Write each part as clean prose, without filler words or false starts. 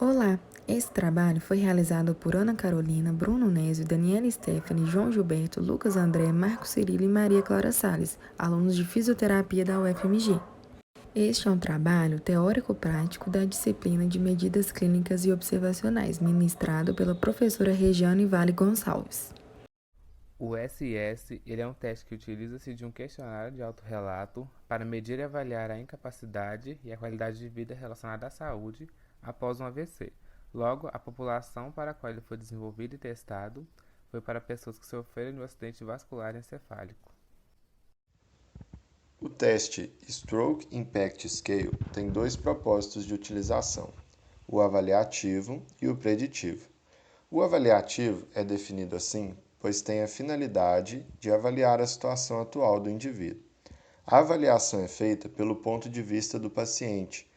Olá! Esse trabalho foi realizado por Ana Carolina, Bruno Nézio, Daniela Stephanie, João Gilberto, Lucas André, Marcos Cirilo e Maria Clara Salles, alunos de fisioterapia da UFMG. Este é um trabalho teórico-prático da disciplina de medidas clínicas e observacionais, ministrado pela professora Regiane Vale Gonçalves. O SS ele é um teste que utiliza-se de um questionário de autorrelato para medir e avaliar a incapacidade e a qualidade de vida relacionada à saúde após um AVC. Logo, a população para a qual ele foi desenvolvido e testado foi para pessoas que sofreram de um acidente vascular encefálico. O teste Stroke Impact Scale tem dois propósitos de utilização: o avaliativo e o preditivo. O avaliativo é definido assim pois tem a finalidade de avaliar a situação atual do indivíduo. A avaliação é feita pelo ponto de vista do paciente,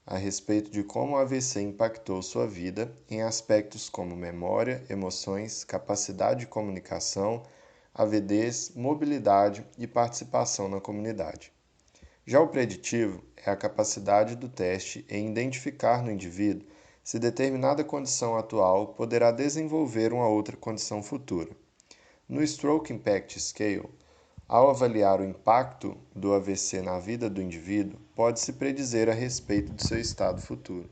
a respeito de como o AVC impactou sua vida em aspectos como memória, emoções, capacidade de comunicação, avidez, mobilidade e participação na comunidade. Já o preditivo é a capacidade do teste em identificar no indivíduo se determinada condição atual poderá desenvolver uma outra condição futura. No Stroke Impact Scale, ao avaliar o impacto do AVC na vida do indivíduo, pode-se predizer a respeito do seu estado futuro.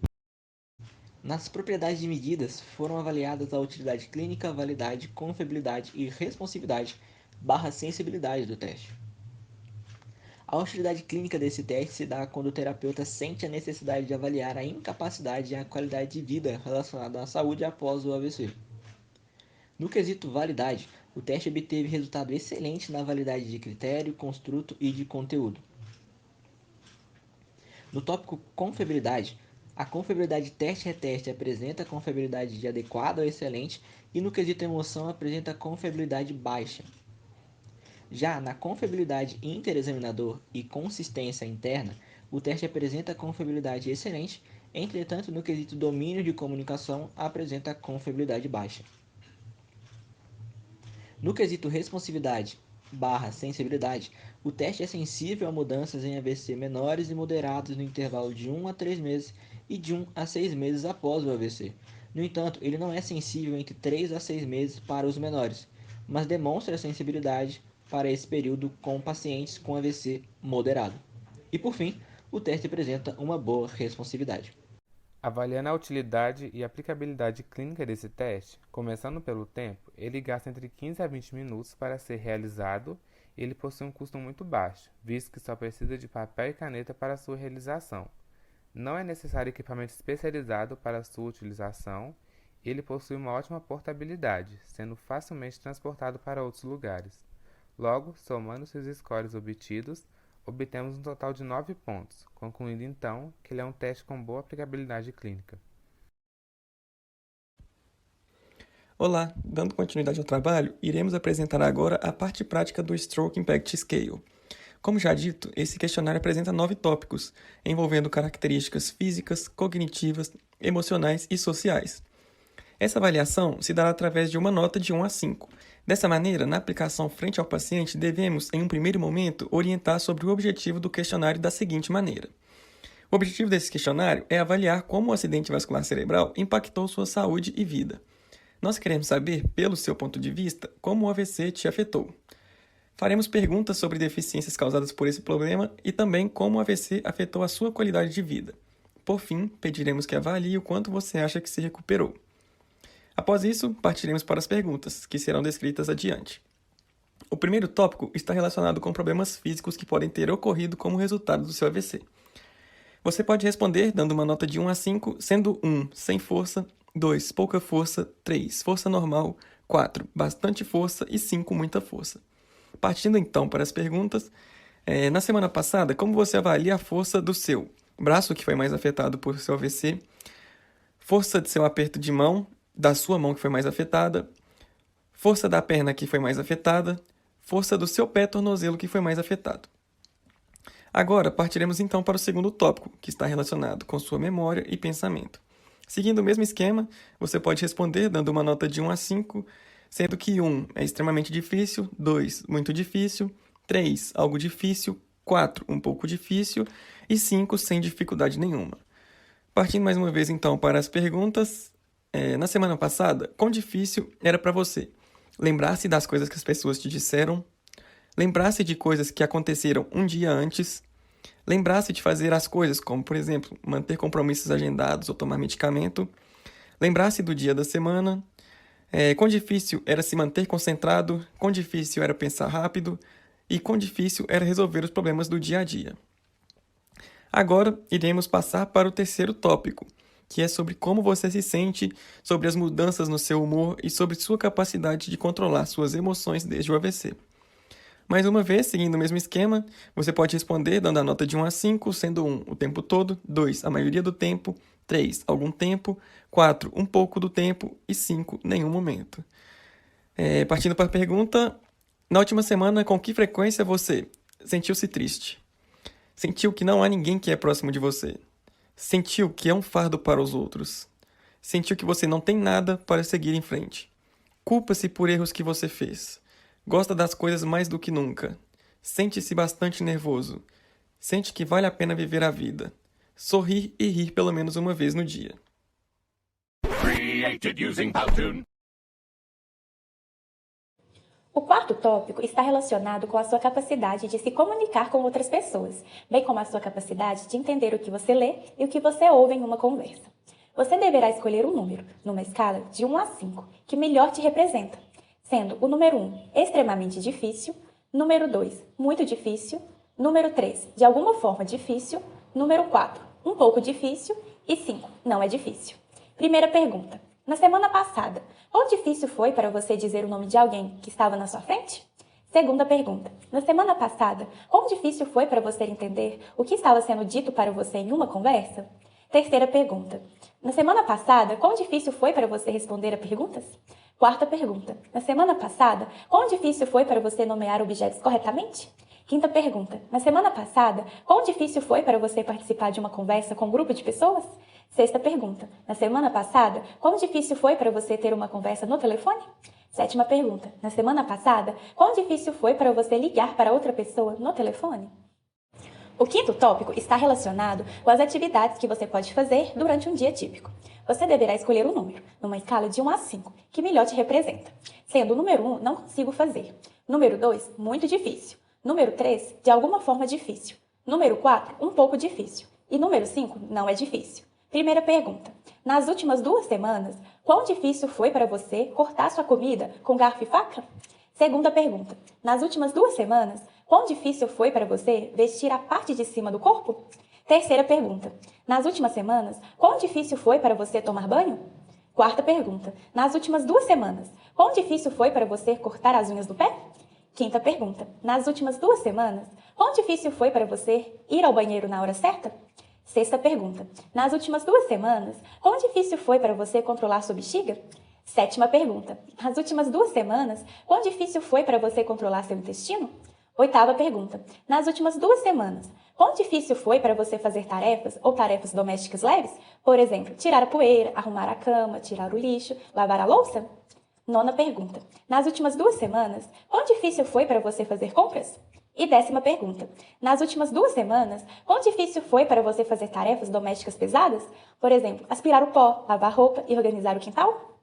Nas propriedades de medidas foram avaliadas a utilidade clínica, validade, confiabilidade e responsividade/sensibilidade do teste. A utilidade clínica desse teste se dá quando o terapeuta sente a necessidade de avaliar a incapacidade e a qualidade de vida relacionada à saúde após o AVC. No quesito validade, o teste obteve resultado excelente na validade de critério, construto e de conteúdo. No tópico confiabilidade, a confiabilidade teste-reteste apresenta confiabilidade de adequada ou excelente e no quesito emoção apresenta confiabilidade baixa. Já na confiabilidade interexaminador e consistência interna, o teste apresenta confiabilidade excelente, entretanto no quesito domínio de comunicação apresenta confiabilidade baixa. No quesito responsividade/sensibilidade, o teste é sensível a mudanças em AVC menores e moderados no intervalo de 1 a 3 meses e de 1 a 6 meses após o AVC. No entanto, ele não é sensível entre 3 a 6 meses para os menores, mas demonstra sensibilidade para esse período com pacientes com AVC moderado. E por fim, o teste apresenta uma boa responsividade. Avaliando a utilidade e aplicabilidade clínica desse teste, começando pelo tempo, ele gasta entre 15 a 20 minutos para ser realizado e ele possui um custo muito baixo, visto que só precisa de papel e caneta para sua realização. Não é necessário equipamento especializado para sua utilização e ele possui uma ótima portabilidade, sendo facilmente transportado para outros lugares. Logo, somando-se os scores obtidos, obtemos um total de 9 pontos, concluindo então que ele é um teste com boa aplicabilidade clínica. Olá, dando continuidade ao trabalho, iremos apresentar agora a parte prática do Stroke Impact Scale. Como já dito, esse questionário apresenta 9 tópicos, envolvendo características físicas, cognitivas, emocionais e sociais. Essa avaliação se dará através de uma nota de 1 a 5. Dessa maneira, na aplicação frente ao paciente, devemos, em um primeiro momento, orientar sobre o objetivo do questionário da seguinte maneira. O objetivo desse questionário é avaliar como o acidente vascular cerebral impactou sua saúde e vida. Nós queremos saber, pelo seu ponto de vista, como o AVC te afetou. Faremos perguntas sobre deficiências causadas por esse problema e também como o AVC afetou a sua qualidade de vida. Por fim, pediremos que avalie o quanto você acha que se recuperou. Após isso, partiremos para as perguntas, que serão descritas adiante. O primeiro tópico está relacionado com problemas físicos que podem ter ocorrido como resultado do seu AVC. Você pode responder dando uma nota de 1 a 5, sendo 1 sem força, 2 pouca força, 3 força normal, 4 bastante força e 5 muita força. Partindo então para as perguntas, na semana passada, como você avalia a força do seu braço que foi mais afetado por seu AVC, força de seu aperto de mão, da sua mão que foi mais afetada, força da perna que foi mais afetada, força do seu pé tornozelo que foi mais afetado. Agora, partiremos então para o segundo tópico, que está relacionado com sua memória e pensamento. Seguindo o mesmo esquema, você pode responder dando uma nota de 1 a 5, sendo que 1 é extremamente difícil, 2 muito difícil, 3 algo difícil, 4 um pouco difícil e 5 sem dificuldade nenhuma. Partindo mais uma vez, então, para as perguntas. Na semana passada, quão difícil era para você lembrar-se das coisas que as pessoas te disseram, lembrar-se de coisas que aconteceram um dia antes, lembrar-se de fazer as coisas, como, por exemplo, manter compromissos agendados ou tomar medicamento, lembrar-se do dia da semana, quão difícil era se manter concentrado, quão difícil era pensar rápido e quão difícil era resolver os problemas do dia a dia. Agora, iremos passar para o terceiro tópico, que é sobre como você se sente, sobre as mudanças no seu humor e sobre sua capacidade de controlar suas emoções desde o AVC. Mais uma vez, seguindo o mesmo esquema, você pode responder dando a nota de 1 a 5, sendo 1 o tempo todo, 2 a maioria do tempo, 3 algum tempo, 4 um pouco do tempo e 5 nenhum momento. Partindo para a pergunta, na última semana, com que frequência você sentiu-se triste? Sentiu que não há ninguém que é próximo de você? Sentiu que é um fardo para os outros? Sentiu que você não tem nada para seguir em frente? Culpa-se por erros que você fez? Gosta das coisas mais do que nunca? Sente-se bastante nervoso? Sente que vale a pena viver a vida? Sorrir e rir pelo menos uma vez no dia. O quarto tópico está relacionado com a sua capacidade de se comunicar com outras pessoas, bem como a sua capacidade de entender o que você lê e o que você ouve em uma conversa. Você deverá escolher um número, numa escala de 1 a 5, que melhor te representa, sendo o número 1 extremamente difícil, número 2 muito difícil, número 3 de alguma forma difícil, número 4 um pouco difícil e 5 não é difícil. Primeira pergunta. Na semana passada, quão difícil foi para você dizer o nome de alguém que estava na sua frente? Segunda pergunta. Na semana passada, quão difícil foi para você entender o que estava sendo dito para você em uma conversa? Terceira pergunta. Na semana passada, quão difícil foi para você responder a perguntas? Quarta pergunta. Na semana passada, quão difícil foi para você nomear objetos corretamente? Quinta pergunta. Na semana passada, quão difícil foi para você participar de uma conversa com um grupo de pessoas? Sexta pergunta. Na semana passada, quão difícil foi para você ter uma conversa no telefone? Sétima pergunta. Na semana passada, quão difícil foi para você ligar para outra pessoa no telefone? O quinto tópico está relacionado com as atividades que você pode fazer durante um dia típico. Você deverá escolher um número, numa escala de 1 a 5, que melhor te representa, sendo o número 1 não consigo fazer, número 2 muito difícil, número 3 de alguma forma difícil, número 4 um pouco difícil e número 5 não é difícil. Primeira pergunta. Nas últimas 2 semanas, quão difícil foi para você cortar sua comida com garfo e faca? Segunda pergunta. Nas últimas 2 semanas, quão difícil foi para você vestir a parte de cima do corpo? Terceira pergunta. Nas últimas semanas, quão difícil foi para você tomar banho? Quarta pergunta. Nas últimas 2 semanas, quão difícil foi para você cortar as unhas do pé? Quinta pergunta. Nas últimas 2 semanas, quão difícil foi para você ir ao banheiro na hora certa? Sexta pergunta. Nas últimas 2 semanas, quão difícil foi para você controlar sua bexiga? Sétima pergunta. Nas últimas 2 semanas, quão difícil foi para você controlar seu intestino? Oitava pergunta. Nas últimas 2 semanas, quão difícil foi para você fazer tarefas ou tarefas domésticas leves? Por exemplo, tirar a poeira, arrumar a cama, tirar o lixo, lavar a louça? Nona pergunta. Nas últimas 2 semanas, quão difícil foi para você fazer compras? E 10ª pergunta. Nas últimas 2 semanas, quão difícil foi para você fazer tarefas domésticas pesadas? Por exemplo, aspirar o pó, lavar roupa e organizar o quintal?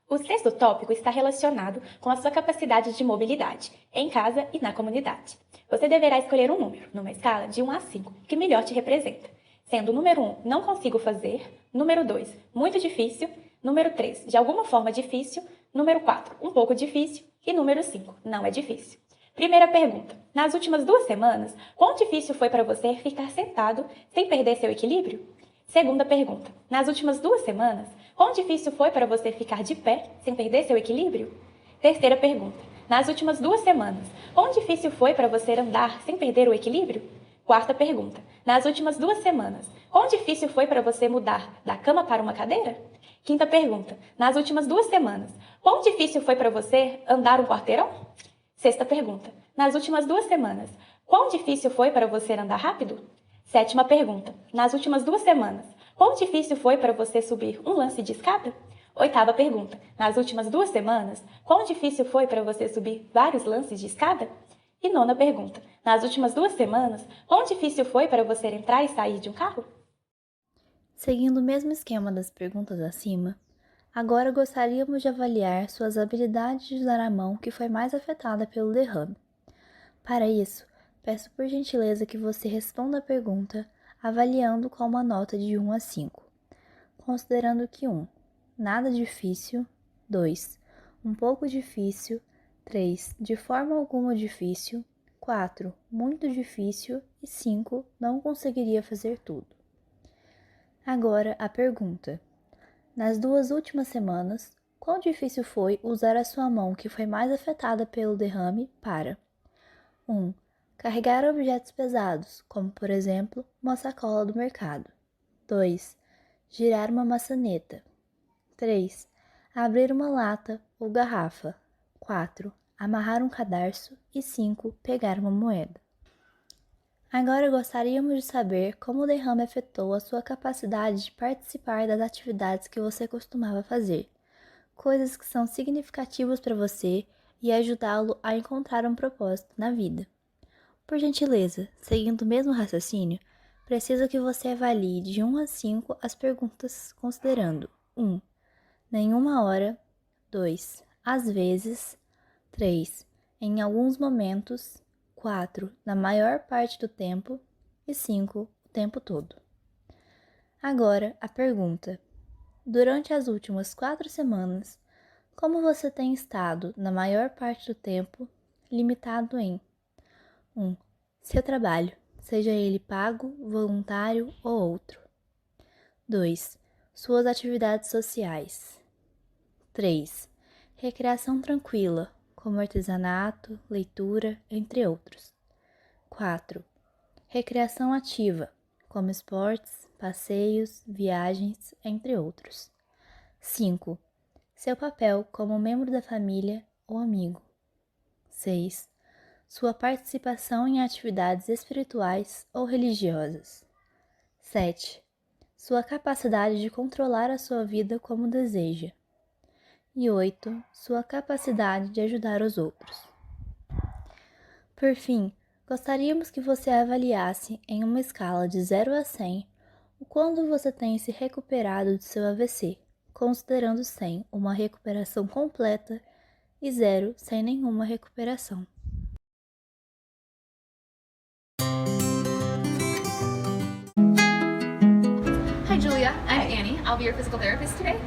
O sexto tópico está relacionado com a sua capacidade de mobilidade, em casa e na comunidade. Você deverá escolher um número, numa escala de 1 a 5, que melhor te representa, sendo o número 1, não consigo fazer, número 2, muito difícil, número 3, de alguma forma difícil, número 4, um pouco difícil e número 5, não é difícil. Primeira pergunta. Nas últimas 2 semanas, quão difícil foi para você ficar sentado sem perder seu equilíbrio? Segunda pergunta. Nas últimas 2 semanas, quão difícil foi para você ficar de pé sem perder seu equilíbrio? Terceira pergunta. Nas últimas 2 semanas, quão difícil foi para você andar sem perder o equilíbrio? Quarta pergunta. Nas últimas 2 semanas, quão difícil foi para você mudar da cama para uma cadeira? Quinta pergunta. Nas últimas 2 semanas, quão difícil foi para você andar um quarteirão? Sexta pergunta. Nas últimas 2 semanas, quão difícil foi para você andar rápido? Sétima pergunta. Nas últimas 2 semanas, quão difícil foi para você subir um lance de escada? Oitava pergunta. Nas últimas 2 semanas, quão difícil foi para você subir vários lances de escada? E nona pergunta. Nas últimas 2 semanas, quão difícil foi para você entrar e sair de um carro? Seguindo o mesmo esquema das perguntas acima, agora gostaríamos de avaliar suas habilidades de usar a mão que foi mais afetada pelo derrame. Para isso, peço por gentileza que você responda a pergunta avaliando com uma nota de 1 a 5, considerando que 1. Nada difícil, 2. Um pouco difícil, 3. De forma alguma difícil, 4. Muito difícil e 5. Não conseguiria fazer tudo. Agora a pergunta. Nas 2 últimas semanas, quão difícil foi usar a sua mão que foi mais afetada pelo derrame para 1. Carregar objetos pesados, como por exemplo, uma sacola do mercado. 2. Girar uma maçaneta. 3. Abrir uma lata ou garrafa. 4. Amarrar um cadarço. E 5. Pegar uma moeda. Agora gostaríamos de saber como o derrame afetou a sua capacidade de participar das atividades que você costumava fazer, coisas que são significativas para você e ajudá-lo a encontrar um propósito na vida. Por gentileza, seguindo o mesmo raciocínio, preciso que você avalie de 1 a 5 as perguntas considerando 1. Nenhuma hora. 2. Às vezes. 3. Em alguns momentos. 4. Na maior parte do tempo. E 5. O tempo todo. Agora, a pergunta. Durante as últimas 4 semanas, como você tem estado na maior parte do tempo, limitado em 1. Seu trabalho, seja ele pago, voluntário ou outro. 2. Suas atividades sociais. 3. Recreação tranquila, como artesanato, leitura, entre outros. 4. Recreação ativa, como esportes, passeios, viagens, entre outros. 5. Seu papel como membro da família ou amigo. 6. Sua participação em atividades espirituais ou religiosas. 7. Sua capacidade de controlar a sua vida como deseja. E 8. Sua capacidade de ajudar os outros. Por fim, gostaríamos que você avaliasse em uma escala de 0 a 100 o quanto você tem se recuperado de seu AVC, considerando 100 uma recuperação completa e 0 sem nenhuma recuperação. Hi Julia, I'm Annie. I'll be your physical therapist today.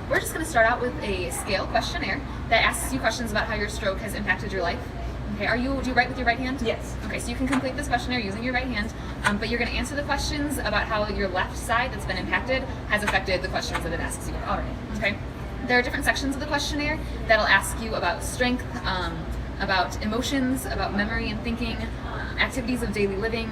We're just going to start out with a scale questionnaire that asks you questions about how your stroke has impacted your life. Okay, do you write with your right hand? Yes. Okay, so you can complete this questionnaire using your right hand, but you're going to answer the questions about how your left side that's been impacted has affected the questions that it asks you about. Okay? There are different sections of the questionnaire that'll ask you about strength, about emotions, about memory and thinking, activities of daily living,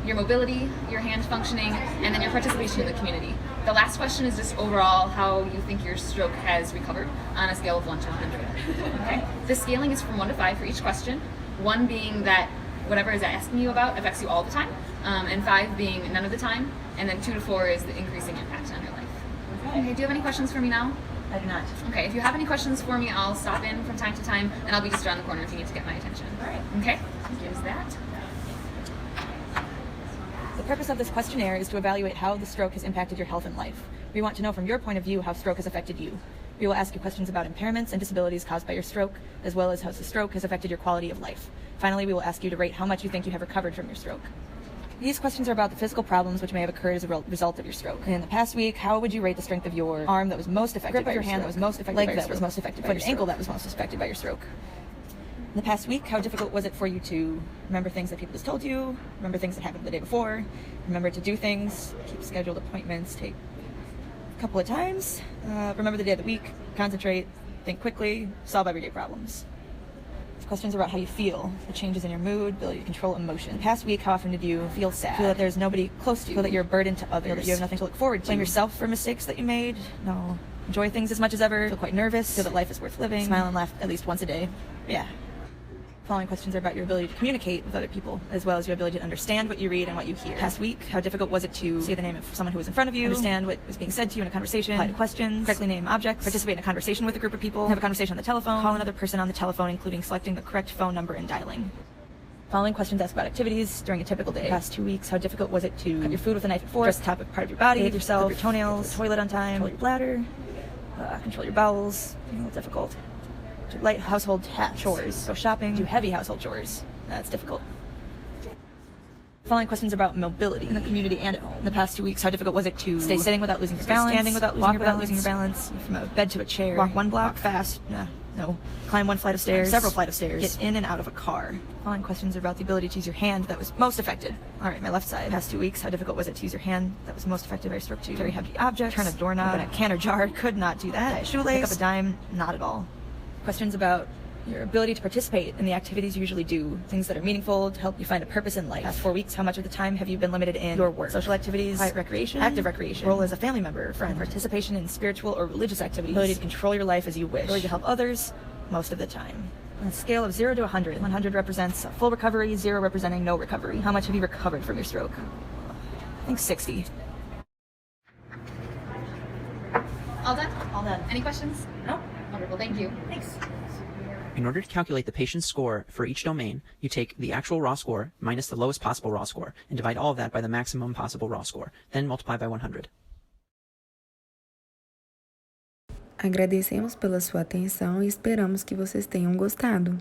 your mobility, your hand functioning, and then your participation in the community. The last question is just overall how you think your stroke has recovered on a scale of 1 to 100. Okay? The scaling is from 1 to 5 for each question, 1 being that whatever is asking you about affects you all the time, and 5 being none of the time, and then 2 to 4 is the increasing impact on your life. Okay, do you have any questions for me now? I do not. Okay, if you have any questions for me, I'll stop in from time to time, and I'll be just around the corner if you need to get my attention. All right. Okay? Here's that. The purpose of this questionnaire is to evaluate how the stroke has impacted your health and life. We want to know from your point of view how stroke has affected you. We will ask you questions about impairments and disabilities caused by your stroke, as well as how the stroke has affected your quality of life. Finally, we will ask you to rate how much you think you have recovered from your stroke. These questions are about the physical problems which may have occurred as a result of your stroke. In the past week, how would you rate the strength of your arm that was most affected by your hand that was most affected by your stroke, leg that was most affected by your stroke, ankle that was most affected by your stroke? In the past week, how difficult was it for you to remember things that people just told you, remember things that happened the day before, remember to do things, keep scheduled appointments, take a couple of times, remember the day of the week, concentrate, think quickly, solve everyday problems. Questions about how you feel, the changes in your mood, ability to control emotion. In the past week, how often did you feel sad? Feel that there's nobody close to you? Feel that you're a burden to others? Feel that you have nothing to look forward to? Blame yourself for mistakes that you made? No. Enjoy things as much as ever? Feel quite nervous? Feel that life is worth living? Smile and laugh at least once a day? Yeah. Following questions are about your ability to communicate with other people, as well as your ability to understand what you read and what you hear. Past week, how difficult was it to say the name of someone who was in front of you, understand what was being said to you in a conversation, reply to questions, correctly name objects, participate in a conversation with a group of people, have a conversation on the telephone, call another person on the telephone, including selecting the correct phone number and dialing. Following questions ask about activities during a typical day. Past 2 weeks, how difficult was it to cut your food with a knife and fork, dress the top part of your body, bathe yourself, clip your toenails, the toilet on time, control your bladder, control your bowels, a little difficult. Do light household chores, go shopping, do heavy household chores. That's difficult. Following questions about mobility in the community and at home. In the past 2 weeks, how difficult was it to stay sitting without losing your balance, standing without losing your balance, from a bed to a chair, walk 1 block, walk fast, no, climb 1 flight of stairs, several flight of stairs, get in and out of a car. Following questions are about the ability to use your hand that was most affected. All right, my left side. Past 2 weeks, how difficult was it to use your hand that was most affected by stroke 2? Carry heavy objects, turn a doorknob, open a can or jar, could not do that. Tie a shoelace, pick up a dime, not at all. Questions about your ability to participate in the activities you usually do, things that are meaningful to help you find a purpose in life. Past 4 weeks, how much of the time have you been limited in your work, social activities, quiet recreation, active recreation, role as a family member, friend, participation in spiritual or religious activities, ability to control your life as you wish, ability to help others most of the time. On a scale of 0 to 100, 100 represents a full recovery, 0 representing no recovery. How much have you recovered from your stroke? I think 60. All done? All done. Any questions? No? Wonderful, thank you. Thanks. In order to calculate the patient's score for each domain, you take the actual raw score minus the lowest possible raw score and divide all of that by the maximum possible raw score, then multiply by 100. Agradecemos pela sua atenção e esperamos que vocês tenham gostado.